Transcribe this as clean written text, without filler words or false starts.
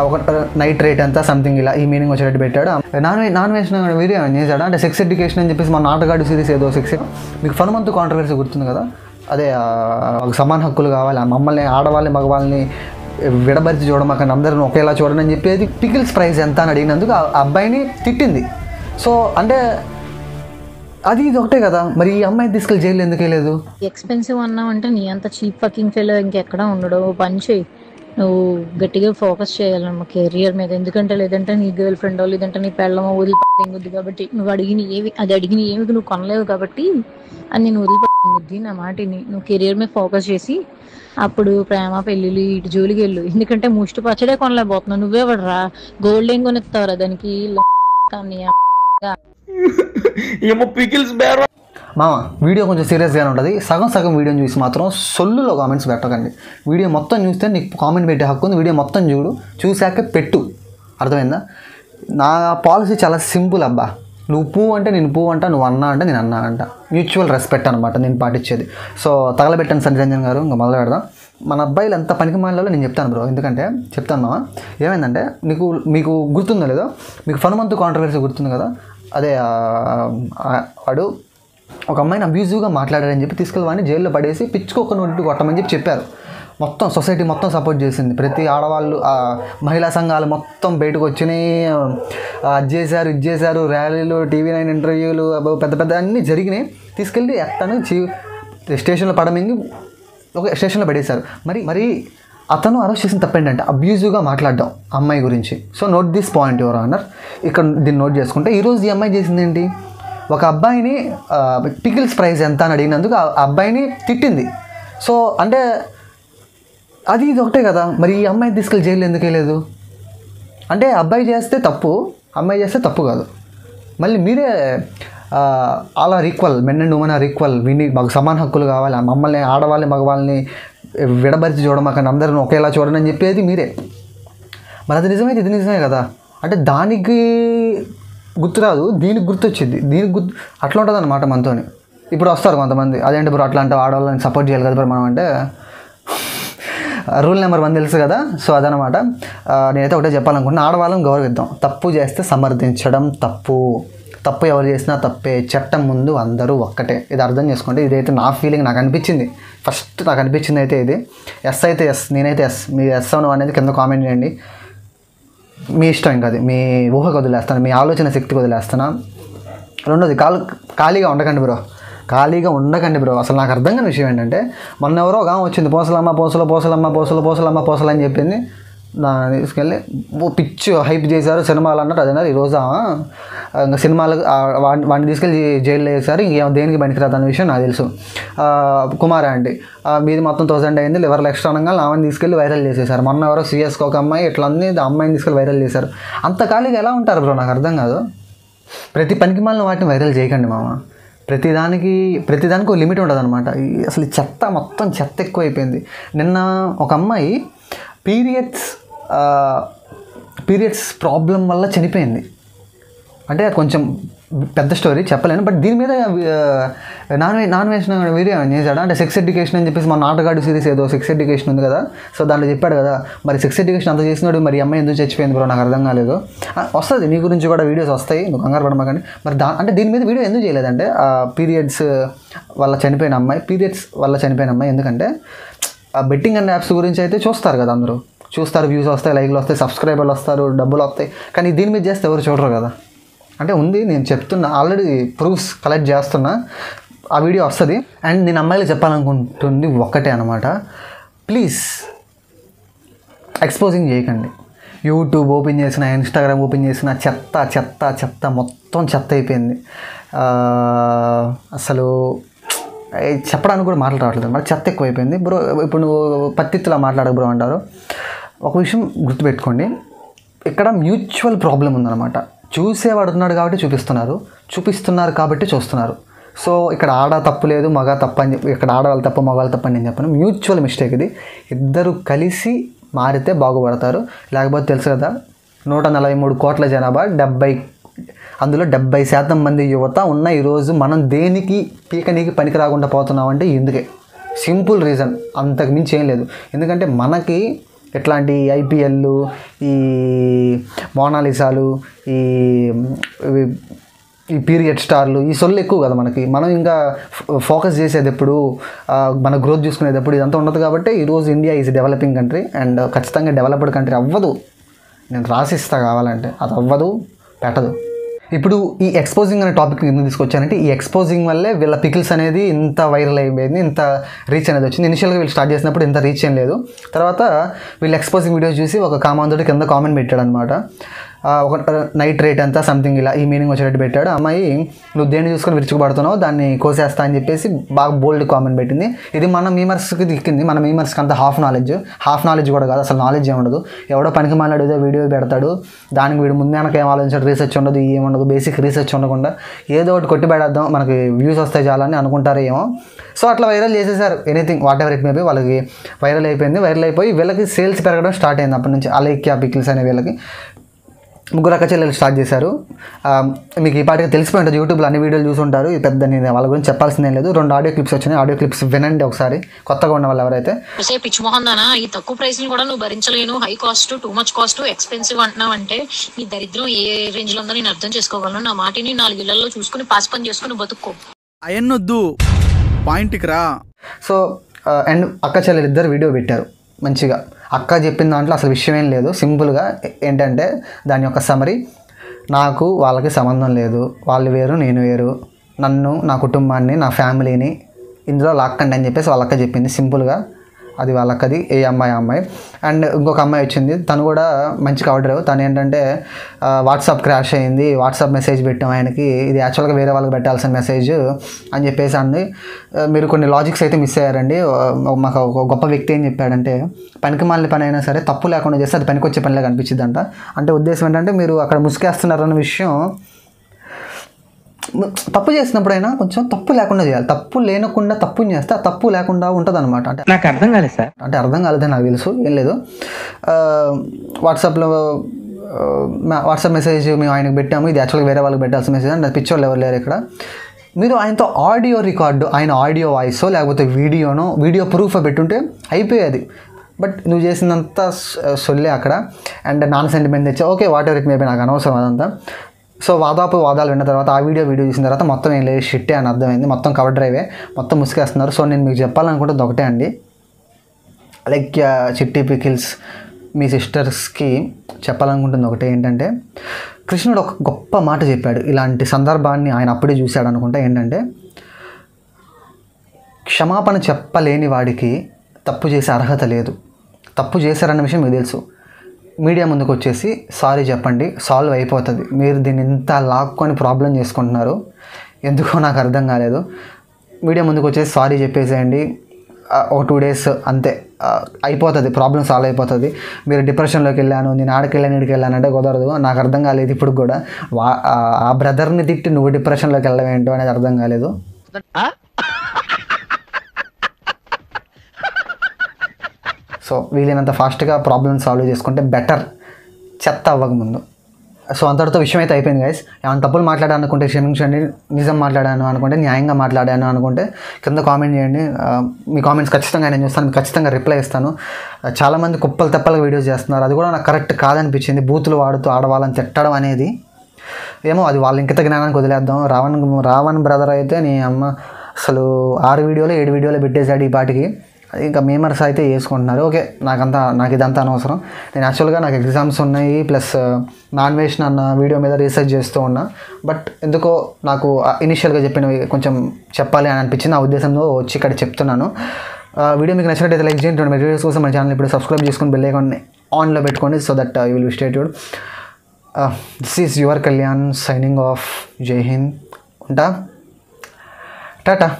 ఒక night rate అంతా something ఇలా ఈ మీనింగ్ వచ్చేటట్టు పెట్టాడు. నాన్ వెజ్ వీడియో చేశాడు అంటే సెక్స్ ఎడ్యుకేషన్ అని చెప్పేసి మన ఆటగాడు సిరీస్ ఏదో సెక్స్ మీకు 1 month కాంట్రవర్సీ గుర్తుంది కదా. అదే సమాన హక్కులు కావాలి, మమ్మల్ని ఆడవాళ్ళని మగవాళ్ళని విడబరిచి చూడమాకండి, అందరిని ఒకేలా చూడండి అని చెప్పేది. పికిల్స్ ప్రైస్ ఎంత అని అడిగినందుకు ఆ అబ్బాయిని తిట్టింది. సో అంటే అది ఇది ఒకటే కదా, మరి ఈ అమ్మాయి తీసుకెళ్ళి జైలు ఎందుకు వెళ్ళలేదు? ఎక్స్పెన్సివ్ అన్నావు అంటే నీ అంత చీప్ ఫకింగ్ ఫెలో ఇంకెక్కడ ఉండడు. పని చేయి, నువ్వు గట్టిగా ఫోకస్ చేయాలన్నమా కెరియర్ మీద. ఎందుకంటే లేదంటే నీ గర్ల్ ఫ్రెండ్ లేదంటే నీ పెళ్ళమో వదిలిపోద్ది కాబట్టి నువ్వు అడిగిన ఏమి నువ్వు కొనలేవు కాబట్టి అది నేను వదిలిపోద్ది. నా మాటిని నువ్వు కెరియర్ మీద ఫోకస్ చేసి అప్పుడు ప్రేమ పెళ్ళిళ్ళు ఇటు జోలికి వెళ్ళు. ఎందుకంటే ముష్టి పచ్చడే కొనలేకపోతున్నావు. నువ్వే పడరా గోల్డ్ ఏం కొనిస్తావురా దానికి మామ. వీడియో కొంచెం సీరియస్గానే ఉంటుంది. సగం వీడియోని చూసి మాత్రం సొల్లులో కామెంట్స్ పెట్టకండి. వీడియో మొత్తం చూస్తే నీకు కామెంట్ పెట్టే హక్కు ఉంది. వీడియో మొత్తం చూశాక పెట్టు, అర్థమైందా? నా పాలసీ చాలా సింపుల్ అబ్బా. నువ్వు పువ్వు అంటే నేను పువ్వు అంటా, నువ్వు అన్నా అంటే నేను అన్నా అంట. మ్యూచువల్ రెస్పెక్ట్ అనమాట నేను పాటించేది. సో తగలబెట్టండి సంజయ్ గారు, ఇంకా మొదలు పెడదాం. మన అబ్బాయిలు ఎంత పనికి మాలలో నేను చెప్తాను బ్రో. ఎందుకంటే చెప్తాను మామ, ఏమైందంటే మీకు గుర్తుందో లేదో, మీకు 1 month కాంట్రవర్సీ గుర్తుంది కదా. అదే వాడు ఒక అమ్మాయిని అబ్యూజివ్గా మాట్లాడారని చెప్పి తీసుకెళ్ళి జైల్లో పడేసి పిచ్చుకోక నోటి కొట్టమని చెప్పారు. మొత్తం సొసైటీ మొత్తం సపోర్ట్ చేసింది. ప్రతి ఆడవాళ్ళు, మహిళా సంఘాలు మొత్తం బయటకు వచ్చినాయి. అది చేశారు, ర్యాలీలు, TV9 ఇంటర్వ్యూలు, పెద్ద అన్నీ జరిగినాయి. తీసుకెళ్ళి ఎట్టను స్టేషన్లో పడమింగి ఒక స్టేషన్లో పడేశారు. మరి అతను అరెస్ట్ చేసిన తప్పేంటంటే అబ్యూజివ్గా మాట్లాడడం అమ్మాయి గురించి. So note this point your honour. ఇక్కడ దీన్ని నోట్ చేసుకుంటే ఈరోజు ఈ అమ్మాయి చేసింది ఏంటి, ఒక అబ్బాయిని పికిల్స్ ప్రైస్ ఎంత అని అడిగినందుకు ఆ అబ్బాయిని తిట్టింది. సో అంటే అది ఇది ఒకటే కదా, మరి ఈ అమ్మాయి తీసుకెళ్ళి జైలు ఎందుకు వెళ్ళలేదు? అంటే అబ్బాయి చేస్తే తప్పు, అమ్మాయి చేస్తే తప్పు కాదు. మళ్ళీ మీరే all are equal, men and women are equal, మాకు సమాన హక్కులు కావాలి, మమ్మల్ని ఆడవాళ్ళని మగవాళ్ళని విడబరిచి చూడమాకండి, అందరిని ఒకేలా చూడండి అని చెప్పేది మీరే. మరి అది నిజమైతే ఇది నిజమే కదా. అంటే దానికి గుర్తురాదు, దీనికి గుర్తొచ్చింది, అట్లా ఉంటుంది అన్నమాట మనతో. ఇప్పుడు వస్తారు కొంతమంది, అదేంటి బ్రో అట్లా అంటే ఆడవాళ్ళని సపోర్ట్ చేయాలి కదా బ్రో మనం అంటే. రూల్ నెంబర్ 1 తెలుసు కదా. సో అదనమాట. నేనైతే ఒకటే చెప్పాలనుకుంటున్నా, ఆడవాళ్ళని గౌరవిద్దాం. తప్పు చేస్తే సమర్థించడం తప్పు ఎవరు చేసినా తప్పే, చట్టం ముందు అందరూ ఒక్కటే. ఇది అర్థం చేసుకోండి. ఇదైతే నా ఫీలింగ్, నాకు అనిపించింది. ఫస్ట్ నాకు అనిపించింది అయితే ఇది. ఎస్ అయితే ఎస్, నేనైతే ఎస్. మీరు ఎస్ అవును అనేది కింద కామెంట్ చేయండి. మీ ఇష్టం, ఇంకా అది మీ ఊహకు వదిలేస్తాను, మీ ఆలోచన శక్తికి వదిలేస్తాను. రెండోది, ఖాళీగా ఉండకండి బ్రో. అసలు నాకు అర్థం కాని విషయం ఏంటంటే, మొన్న ఎవరో ఒక వచ్చింది, పోసలమ్మ అని చెప్పింది. దాన్ని తీసుకెళ్ళి పిచ్చు హైప్ చేశారు, సినిమాలు అన్నారు. అదన్నారు ఈరోజు ఇంకా సినిమాలు వాడిని తీసుకెళ్ళి జైల్లో వేశారు. ఇంకేమో దేనికి పనికిరాదు అన్న విషయం నాకు తెలుసు. కుమారా అండి మీది మొత్తం 1000 అయింది, లివర్లు ఎక్స్ట్రా అనగా ఆమెను తీసుకెళ్ళి వైరల్ చేసేసారు. మొన్న ఎవరో సిఎస్కి ఒక అమ్మాయి ఇట్లా అంది, అమ్మాయిని తీసుకెళ్ళి వైరల్ చేశారు. అంత ఖాళీగా ఎలా ఉంటారు బ్రో, నాకు అర్థం కాదు. ప్రతి పనికి మాలిన వాటిని వైరల్ చేయకండి మామ. ప్రతిదానికి ఒక లిమిట్ ఉంటుంది అనమాట. అసలు చెత్త, మొత్తం చెత్త ఎక్కువైపోయింది. నిన్న ఒక అమ్మాయి పీరియడ్స్ ప్రాబ్లం వల్ల చనిపోయింది. అంటే కొంచెం పెద్ద స్టోరీ చెప్పలేను, బట్ దీని మీద నాన్ వెజ్ వీడియో చేశాడు. అంటే సెక్స్ ఎడ్యుకేషన్ అని చెప్పేసి మన ఆటగాడు సిరీస్ ఏదో సెక్స్ ఎడ్యుకేషన్ ఉంది కదా. సో దాంట్లో చెప్పాడు కదా, మరి సెక్స్ ఎడ్యుకేషన్ అంత చేసినాడు, మరి అమ్మాయి ఎందుకు చచ్చిపోయింది బ్రో, నాకు అర్థం కాలేదు. వస్తుంది నీ గురించి కూడా వీడియోస్ వస్తాయి, నువ్వు కంగారు పడమాకండి. మరి అంటే దీని మీద వీడియో ఎందుకు చేయలేదంటే, పీరియడ్స్ వల్ల చనిపోయిన అమ్మాయి ఎందుకంటే బెట్టింగ్ అండ్ యాప్స్ గురించి అయితే చూస్తారు కదా, అందరూ చూస్తారు, వ్యూస్ వస్తాయి, లైక్లు వస్తాయి, సబ్స్క్రైబర్లు వస్తారు, డబ్బులు వస్తాయి. కానీ దీని మీద చేస్తే ఎవరు చూడరు కదా. అంటే ఉంది, నేను చెప్తున్నా, ఆల్రెడీ ప్రూఫ్స్ కలెక్ట్ చేస్తున్నా, ఆ వీడియో వస్తుంది. అండ్ నేను అమ్మాయిలు చెప్పాలనుకుంటుంది ఒక్కటే అనమాట, ప్లీజ్ ఎక్స్పోజింగ్ చేయకండి. యూట్యూబ్ ఓపెన్ చేసిన, ఇన్స్టాగ్రామ్ ఓపెన్ చేసిన చెత్త మొత్తం చెత్త అయిపోయింది. అసలు చెప్పడానికి కూడా మాటలు రావట్లేదు అనమాట, చెత్త ఎక్కువైపోయింది బ్రో. ఇప్పుడు నువ్వు పత్తిత్తులా మాట్లాడక బ్రో అంటారు. ఒక విషయం గుర్తుపెట్టుకోండి, ఇక్కడ మ్యూచువల్ ప్రాబ్లం ఉందన్నమాట. చూసేవాడుతున్నాడు కాబట్టి చూపిస్తున్నారు కాబట్టి చూస్తున్నారు. సో ఇక్కడ ఆడ తప్పు లేదు, మగ తప్పు అని చెప్పి, ఇక్కడ ఆడవాళ్ళు తప్పు మగవాళ్ళు తప్పు అని నేను చెప్పను. మ్యూచువల్ మిస్టేక్ ఇది. ఇద్దరు కలిసి మారితే బాగుపడతారు. లేకపోతే తెలుసు కదా, 143 కోట్ల జనాభా, అందులో 70% మంది యువత ఉన్న ఈరోజు మనం దేనికి పీకనీకి పనికి రాకుండా పోతున్నామంటే ఇందుకే. సింపుల్ రీజన్, అంతకు మించి ఏం లేదు. ఎందుకంటే మనకి ఎట్లాంటి IPL, ఈ మోనాలిసాలు, ఈ పీరియడ్ స్టార్లు, ఈ సొల్లు ఎక్కువ కదా మనకి. మనం ఇంకా ఫోకస్ చేసేది ఎప్పుడు, మన గ్రోత్ చూసుకునేది ఎప్పుడు, ఇదంతా ఉండదు. కాబట్టి ఈరోజు India is developing country and ఖచ్చితంగా డెవలప్డ్ కంట్రీ అవ్వదు. నేను రాసిస్తా కావాలంటే, అది అవ్వదు, పెట్టదు. ఇప్పుడు ఈ ఎక్స్పోజింగ్ అనే టాపిక్ ఎందుకు తీసుకొచ్చానంటే, ఈ ఎక్స్పోజింగ్ వల్లే వీళ్ళ పికిల్స్ అనేది ఇంత వైరల్ అయిపోయింది, ఇంత రీచ్ అనేది వచ్చింది. ఇనిషియల్గా వీళ్ళు స్టార్ట్ చేసినప్పుడు ఇంత రీచ్ ఏం లేదు. తర్వాత వీళ్ళు ఎక్స్పోజింగ్ వీడియోస్ చూసి ఒక కామాంధుడు కింద కామెంట్ పెట్టాడు అనమాట. ఒక నైట్ రేట్ అంతా సంథింగ్ ఇలా ఈ మీనింగ్ వచ్చేటట్టు పెట్టాడు. అమ్మాయి నువ్వు దేన్ని చూసుకొని విరుచుకుపడుతున్నావు, దాన్ని కోసేస్తా అని చెప్పేసి బాగా బోల్డ్ కామెంట్ పెట్టింది. ఇది మన మీమర్స్కి దిక్కింది. మన మీమర్స్కి అంత హాఫ్ నాలెడ్జ్ కూడా కాదు, అసలు నాలెడ్జ్ ఏమి ఉండదు. ఎవడో పనికి మాట్లాడేదో వీడియో పెడతాడు, దానికి వీడు ముందే మనకు ఏం ఆలోచించాడు, రీసెర్చ్ ఉండదు, ఏముండదు, బేసిక్ రీసెర్చ్ ఉండకుండా ఏదో ఒకటి కొట్టి పెడేద్దాం, మనకి వ్యూస్ వస్తాయి చాలని అనుకుంటారు ఏమో. సో అట్లా వైరల్ చేసేసారు. Anything what ever it maybe, వాళ్ళకి వైరల్ అయిపోయింది. వైరల్ అయిపోయి వీళ్ళకి సేల్స్ పెరగడం స్టార్ట్ అయింది. అప్పటి నుంచి అలైక్యా పికిల్స్ అనే వీళ్ళకి ముగ్గురు అక్క చెల్లెలు స్టార్ట్ చేశారు. మీకు ఈ పాటిగా తెలిసిపోయి ఉంటుంది, యూట్యూబ్లో అన్ని వీడియోలు చూసుంటారు. ఈ పెద్ద నేను వాళ్ళ గురించి చెప్పాల్సిందేం లేదు. 2 ఆడియో క్లిప్స్ వచ్చినాయి. ఆడియో క్లిప్స్ వినండి ఒకసారి, కొత్తగా ఉన్న వాళ్ళు ఎవరైతే. పిచ్చి మొహందానా, ఈ తక్కువ ప్రైస్ కూడా నువ్వు భరించలేను, high cost, too much cost, expensive అంటున్నావు అంటే నీ దరిద్రం ఏ రేంజ్ లో ఉందో నేను అర్థం చేసుకోగలను. నా మాటిని 4 ఇళ్లలో చూసుకుని పాస్ పని చేసుకుని బతుక్కో. అయన్నొద్దు, పాయింట్కి రా. సో అండ్ అక్క చెల్లెలు ఇద్దరు వీడియో పెట్టారు మంచిగా. అక్క చెప్పిన దాంట్లో అసలు విషయం ఏం లేదు. సింపుల్గా ఏంటంటే దాని యొక్క సమరీ, నాకు వాళ్ళకి సంబంధం లేదు, వాళ్ళు వేరు నేను వేరు, నన్ను, నా కుటుంబాన్ని, నా ఫ్యామిలీని ఇందులో లాక్కండి అని చెప్పేసి వాళ్ళక్క చెప్పింది. సింపుల్గా అది వాళ్ళక్కది. ఏ అమ్మాయి అండ్ ఇంకొక అమ్మాయి వచ్చింది, తను కూడా మంచి కవర్. తను ఏంటంటే వాట్సాప్ క్రాష్ అయింది, వాట్సాప్ మెసేజ్ పెట్టాం ఆయనకి, ఇది యాక్చువల్గా వేరే వాళ్ళకి పెట్టాల్సిన మెసేజ్ అని చెప్పేసి అంది. మీరు కొన్ని లాజిక్స్ అయితే మిస్ అయ్యారండి. మాకు ఒక గొప్ప వ్యక్తి ఏం చెప్పాడంటే, పనికి మాలిన పని అయినా సరే తప్పు లేకుండా చేస్తే అది పనికొచ్చే పనిలాగా అనిపించింది అంట. అంటే ఉద్దేశం ఏంటంటే, మీరు అక్కడ ముసుకేస్తున్నారన్న విషయం, తప్పు చేసినప్పుడైనా కొంచెం తప్పు లేకుండా చేయాలి. తప్పు లేనకుండా తప్పుని చేస్తే ఆ తప్పు లేకుండా ఉంటుంది అనమాట. అంటే నాకు అర్థం కాలేదు సార్. అంటే అర్థం కాలేదని నాకు తెలుసు, ఏం లేదు. వాట్సాప్ మెసేజ్ మేము ఆయనకు పెట్టాము, ఇది యాక్చువల్గా వేరే వాళ్ళకి పెట్టాల్సిన మెసేజ్ అంటే పిచ్చోళ్ళు ఎవరు లేరు ఇక్కడ. మీరు ఆయనతో ఆడియో రికార్డు, ఆయన ఆడియో వాయిసో లేకపోతే వీడియో ప్రూఫ్ పెట్టుంటే అయిపోయేది. బట్ నువ్వు చేసినంత సొల్లే అక్కడ. అండ్ నాన్ సెంటిమెంట్ తెచ్చా, okay what ever it maybe, నాకు అనవసరం అదంతా. సో వాదాలు విన్న తర్వాత ఆ వీడియో చూసిన తర్వాత మొత్తం ఏం లేదు, షిట్టే అని అర్థమైంది. మొత్తం కవర్ డ్రైవే, మొత్తం ముసుకేస్తున్నారు. సో నేను మీకు చెప్పాలనుకుంటుంది ఒకటే అండి, లైక్ చిట్టి పికిల్స్ మీ సిస్టర్స్కి చెప్పాలనుకుంటుంది ఒకటే ఏంటంటే, కృష్ణుడు ఒక గొప్ప మాట చెప్పాడు. ఇలాంటి సందర్భాన్ని ఆయన అప్పుడే చూశాడు అనుకుంటా. ఏంటంటే, క్షమాపణ చెప్పలేని వాడికి తప్పు చేసే అర్హత లేదు. తప్పు చేశారన్న విషయం మీకు తెలుసు, మీడియా ముందుకు వచ్చేసి సారీ చెప్పండి, సాల్వ్ అయిపోతుంది. మీరు దీన్ని ఇంత లాక్కొని ప్రాబ్లం చేసుకుంటున్నారు, ఎందుకో నాకు అర్థం కాలేదు. మీడియా ముందుకు వచ్చేసి సారీ చెప్పేసేయండి, ఒక 2 days అంతే అయిపోతుంది, ప్రాబ్లం సాల్వ్ అయిపోతుంది. మీరు డిప్రెషన్లోకి వెళ్ళాను, నేను ఆడికి వెళ్ళాను అంటే కుదరదు. నాకు అర్థం కాలేదు ఇప్పుడు కూడా. ఆ బ్రదర్ని తిట్టి నువ్వు డిప్రెషన్లోకి వెళ్ళడం ఏంటో అనేది అర్థం కాలేదు. సో వీలైనంత ఫాస్ట్గా ప్రాబ్లమ్ సాల్వ్ చేసుకుంటే బెటర్, చెత్త అవ్వకముందు. సో అంతటితో విషయం అయితే అయిపోయింది గైస్. ఏమైనా తప్పులు మాట్లాడాను అనుకుంటే క్షమించండి, నిజం మాట్లాడాను అనుకుంటే, న్యాయంగా మాట్లాడాను అనుకుంటే కింద కామెంట్ చేయండి. మీ కామెంట్స్ ఖచ్చితంగా నేను చూస్తాను, ఖచ్చితంగా రిప్లై ఇస్తాను. చాలామంది కుప్పలు తెప్పలుగా వీడియోస్ చేస్తున్నారు, అది కూడా నాకు కరెక్ట్ కాదనిపించింది. బూతులు వాడుతూ ఆడవాళ్ళని తిట్టడం అనేది ఏమో, అది వాళ్ళ ఇంకిత జ్ఞానానికి వదిలేద్దాం. రావణ్ బ్రదర్ అయితే నీ అమ్మ అసలు 6 వీడియోలు 7 వీడియోలు పెట్టేశాడు ఈ పాటికి. ఇంకా మేమర్స్ అయితే వేసుకుంటున్నారు. ఓకే, నాకు ఇదంతా అనవసరం. నేను యాక్చువల్గా నాకు ఎగ్జామ్స్ ఉన్నాయి, ప్లస్ నాన్ వెజ్ అన్న వీడియో మీద రీసెర్చ్ చేస్తూ ఉన్నా. బట్ ఎందుకో నాకు ఇనిషియల్గా చెప్పినవి కొంచెం చెప్పాలి అని అనిపించింది. ఆ ఉద్దేశంతో వచ్చి ఇక్కడ చెప్తున్నాను. వీడియో మీకు నచ్చినట్టయితే లైక్ చేయండి. మీ వీడియోస్ కోసం మన ఛానల్ ఇప్పుడు సబ్స్క్రైబ్ చేసుకొని బెల్ ఐకాన్ని ఆన్లో పెట్టుకోండి, so that you will be stay tuned. This is your Kalyan signing off. జై హింద్. ఉంటా, టాటా.